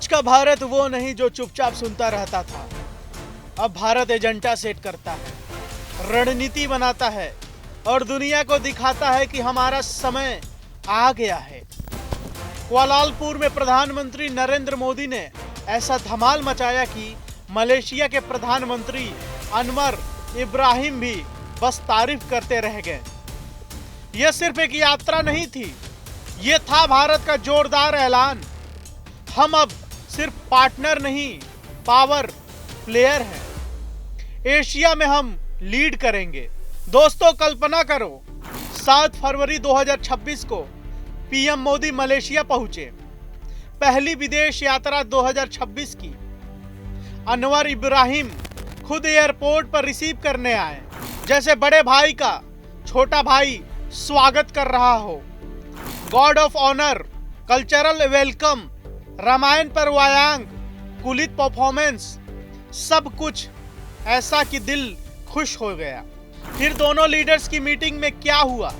आज का भारत वो नहीं जो चुपचाप सुनता रहता था। अब भारत एजेंडा सेट करता है, रणनीति बनाता है और दुनिया को दिखाता है कि हमारा समय आ गया है। कुआलालंपुर में प्रधानमंत्री नरेंद्र मोदी ने ऐसा धमाल मचाया कि मलेशिया के प्रधानमंत्री अनवर इब्राहिम भी बस तारीफ करते रह गए। यह सिर्फ एक यात्रा नहीं थी, ये था भारत का जोरदार ऐलान। हम अब सिर्फ पार्टनर नहीं, पावर प्लेयर हैं। एशिया में हम लीड करेंगे। दोस्तों, कल्पना करो 7 फरवरी 2026 को पीएम मोदी मलेशिया पहुंचे। पहली विदेश यात्रा 2026 की। अनवर इब्राहिम खुद एयरपोर्ट पर रिसीव करने आए, जैसे बड़े भाई का छोटा भाई स्वागत कर रहा हो। God of honour, cultural welcome, Ramayan पर वायांग, कुलित परफॉर्मेंस, सब कुछ ऐसा कि दिल खुश हो गया। फिर दोनों लीडर्स की मीटिंग में क्या हुआ?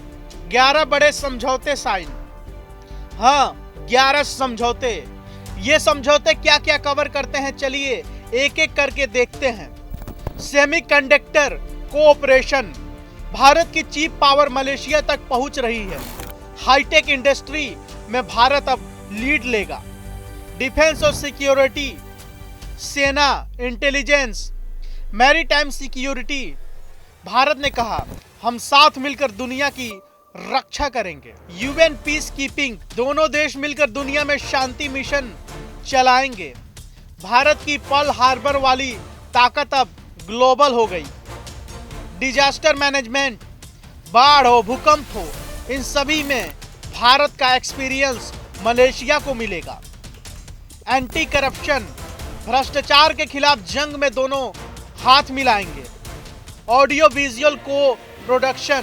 11 बड़े समझौते साइन। हाँ, 11 समझौते। ये समझौते क्या क्या कवर करते हैं, चलिए एक एक करके देखते हैं। सेमीकंडक्टर कोऑपरेशन, भारत की चीप पावर मलेशिया तक पहुंच रही है। हाईटेक इंडस्ट्री में भारत अब लीड लेगा। डिफेंस और सिक्योरिटी, सेना, इंटेलिजेंस, मैरीटाइम सिक्योरिटी, भारत ने कहा हम साथ मिलकर दुनिया की रक्षा करेंगे। यूएन पीस कीपिंग, दोनों देश मिलकर दुनिया में शांति मिशन चलाएंगे। भारत की पर्ल हार्बर वाली ताकत अब ग्लोबल हो गई। डिजास्टर मैनेजमेंट, बाढ़ हो, भूकंप हो, इन सभी में भारत का एक्सपीरियंस मलेशिया को मिलेगा। एंटी करप्शन, भ्रष्टाचार के खिलाफ जंग में दोनों हाथ मिलाएंगे। ऑडियो विजुअल को प्रोडक्शन,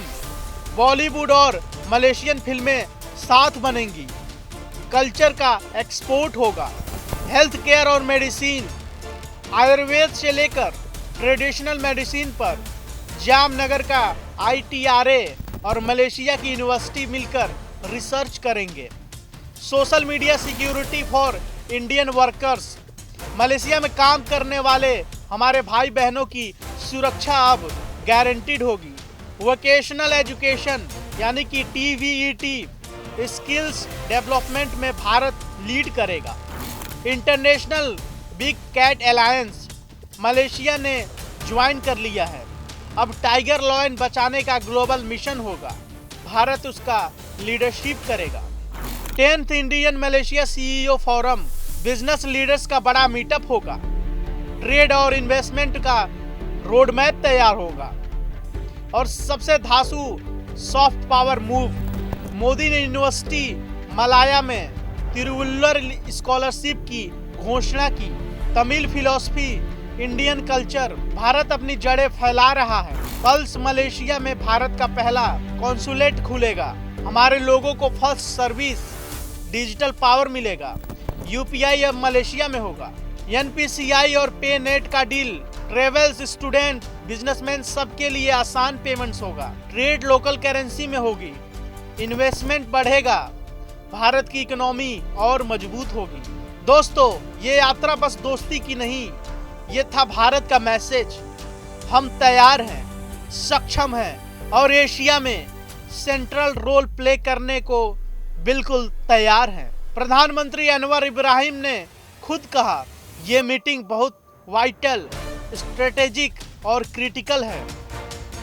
बॉलीवुड और मलेशियन फिल्में साथ बनेंगी। कल्चर का एक्सपोर्ट होगा। हेल्थ केयर और मेडिसिन, आयुर्वेद से लेकर ट्रेडिशनल मेडिसिन पर जामनगर का ITRA और मलेशिया की यूनिवर्सिटी मिलकर रिसर्च करेंगे। Social media security for Indian workers, Malaysia में काम करने वाले हमारे भाई बहनों की सुरक्षा अब गारंटीड होगी। वोकेशनल एजुकेशन यानी कि TVET, स्किल्स डेवलपमेंट में भारत लीड करेगा। International Big Cat Alliance, Malaysia ने ज्वाइन कर लिया है। अब टाइगर लॉयन बचाने का ग्लोबल मिशन होगा, भारत उसका लीडरशिप करेगा। 10th Indian Malaysia CEO forum, business leaders का बड़ा मीटअप होगा। ट्रेड और इन्वेस्टमेंट का रोड मैप तैयार होगा। और सबसे धांसू सॉफ्ट पावर मूव, मोदी ने यूनिवर्सिटी मलाया में तिरुवल्लुवर स्कॉलरशिप की घोषणा की। Tamil philosophy, Indian culture, Bharat अपनी जड़ें फैला रहा है। पल्स मलेशिया में भारत का पहला कॉन्सुलेट खुलेगा। हमारे लोगों को फर्स्ट सर्विस, डिजिटल पावर मिलेगा। UPI अब मलेशिया में होगा। NPCI और पे नेट का डील, ट्रेवल्स, स्टूडेंट, बिजनेसमैन सबके लिए आसान पेमेंट्स होगा। ट्रेड लोकल करेंसी में होगी। इन्वेस्टमेंट बढ़ेगा, भारत की इकोनॉमी और मजबूत होगी। दोस्तों, ये यात्रा बस दोस्ती की नहीं, ये था भारत का मैसेज। हम तैयार हैं, सक्षम हैं और एशिया में सेंट्रल रोल प्ले करने को बिल्कुल तैयार हैं। प्रधानमंत्री अनवर इब्राहिम ने खुद कहा ये मीटिंग बहुत वाइटल, स्ट्रेटेजिक और क्रिटिकल है।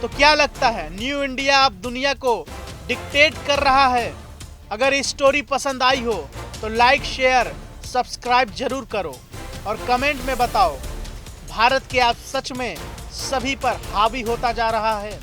तो क्या लगता है, न्यू इंडिया अब दुनिया को डिक्टेट कर रहा है? अगर इस स्टोरी पसंद आई हो तो लाइक, शेयर, सब्सक्राइब जरूर करो और कमेंट में बताओ भारत के आप सच में सभी पर हावी होता जा रहा है।